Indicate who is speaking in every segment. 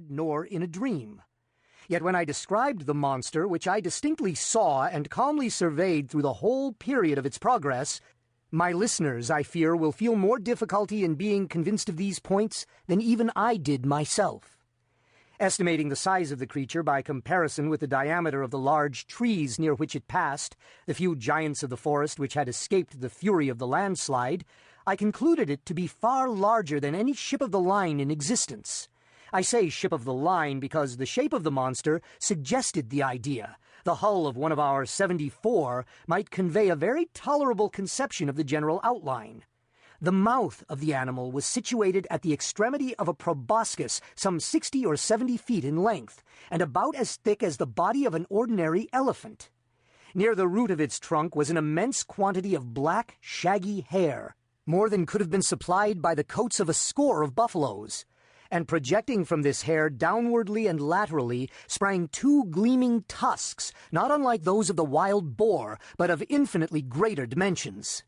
Speaker 1: nor in a dream. Yet when I described the monster, which I distinctly saw and calmly surveyed through the whole period of its progress, my listeners, I fear, will feel more difficulty in being convinced of these points than even I did myself. Estimating the size of the creature by comparison with the diameter of the large trees near which it passed, the few giants of the forest which had escaped the fury of the landslide, I concluded it to be far larger than any ship of the line in existence. I say ship of the line because the shape of the monster suggested the idea. The hull of one of our 74 might convey a very tolerable conception of the general outline. The mouth of the animal was situated at the extremity of a proboscis some 60 or 70 feet in length, and about as thick as the body of an ordinary elephant. Near the root of its trunk was an immense quantity of black, shaggy hair, more than could have been supplied by the coats of a score of buffaloes. And projecting from this hair downwardly and laterally sprang two gleaming tusks, not unlike those of the wild boar, but of infinitely greater dimensions.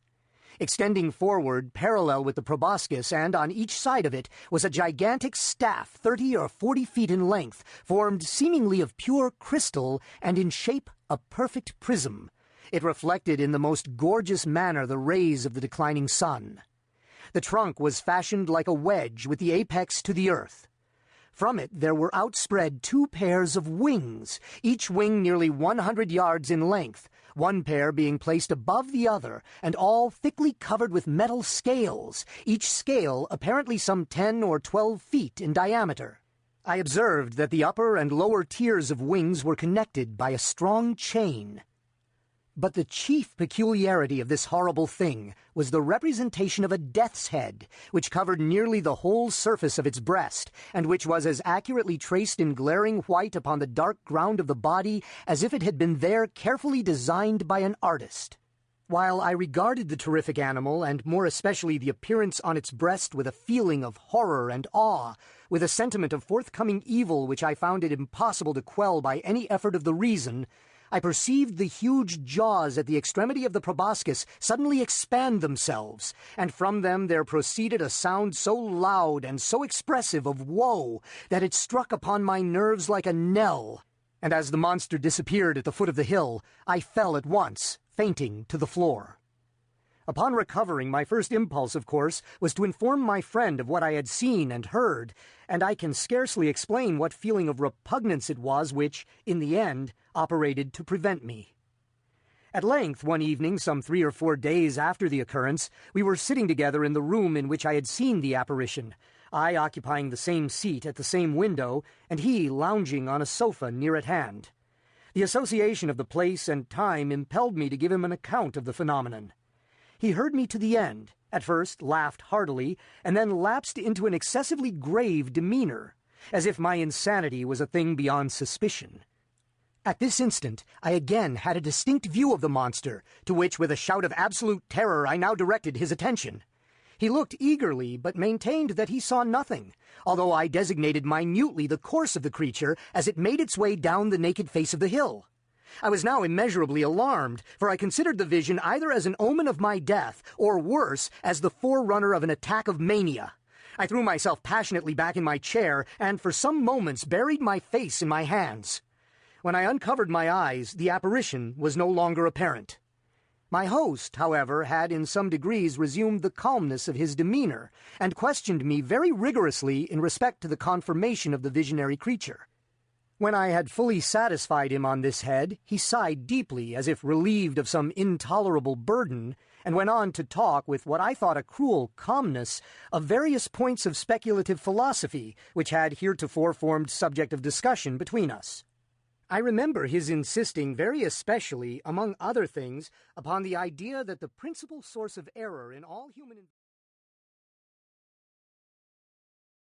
Speaker 1: Extending forward, parallel with the proboscis, and on each side of it, was a gigantic staff 30 or 40 feet in length, formed seemingly of pure crystal and in shape a perfect prism. It reflected in the most gorgeous manner the rays of the declining sun. The trunk was fashioned like a wedge with the apex to the earth. From it there were outspread two pairs of wings, each wing nearly 100 yards in length, one pair being placed above the other, and all thickly covered with metal scales, each scale apparently some 10 or 12 feet in diameter. I observed that the upper and lower tiers of wings were connected by a strong chain. But the chief peculiarity of this horrible thing was the representation of a death's head, which covered nearly the whole surface of its breast, and which was as accurately traced in glaring white upon the dark ground of the body as if it had been there carefully designed by an artist. While I regarded the terrific animal, and more especially the appearance on its breast, with a feeling of horror and awe, with a sentiment of forthcoming evil which I found it impossible to quell by any effort of the reason, I perceived the huge jaws at the extremity of the proboscis suddenly expand themselves, and from them there proceeded a sound so loud and so expressive of woe that it struck upon my nerves like a knell, and as the monster disappeared at the foot of the hill, I fell at once, fainting, to the floor. Upon recovering, my first impulse, of course, was to inform my friend of what I had seen and heard, and I can scarcely explain what feeling of repugnance it was which, in the end, operated to prevent me. At length, one evening, some 3 or 4 days after the occurrence, we were sitting together in the room in which I had seen the apparition, I occupying the same seat at the same window, and he lounging on a sofa near at hand. The association of the place and time impelled me to give him an account of the phenomenon. He heard me to the end, at first laughed heartily, and then lapsed into an excessively grave demeanor, as if my insanity was a thing beyond suspicion. At this instant, I again had a distinct view of the monster, to which, with a shout of absolute terror, I now directed his attention. He looked eagerly, but maintained that he saw nothing, although I designated minutely the course of the creature as it made its way down the naked face of the hill. I was now immeasurably alarmed, for I considered the vision either as an omen of my death, or worse, as the forerunner of an attack of mania. I threw myself passionately back in my chair, and for some moments buried my face in my hands. When I uncovered my eyes, the apparition was no longer apparent. My host, however, had in some degrees resumed the calmness of his demeanor, and questioned me very rigorously in respect to the confirmation of the visionary creature. When I had fully satisfied him on this head, he sighed deeply, as if relieved of some intolerable burden, and went on to talk, with what I thought a cruel calmness, of various points of speculative philosophy, which had heretofore formed subject of discussion between us. I remember his insisting very especially, among other things, upon the idea that the principal source of error in all human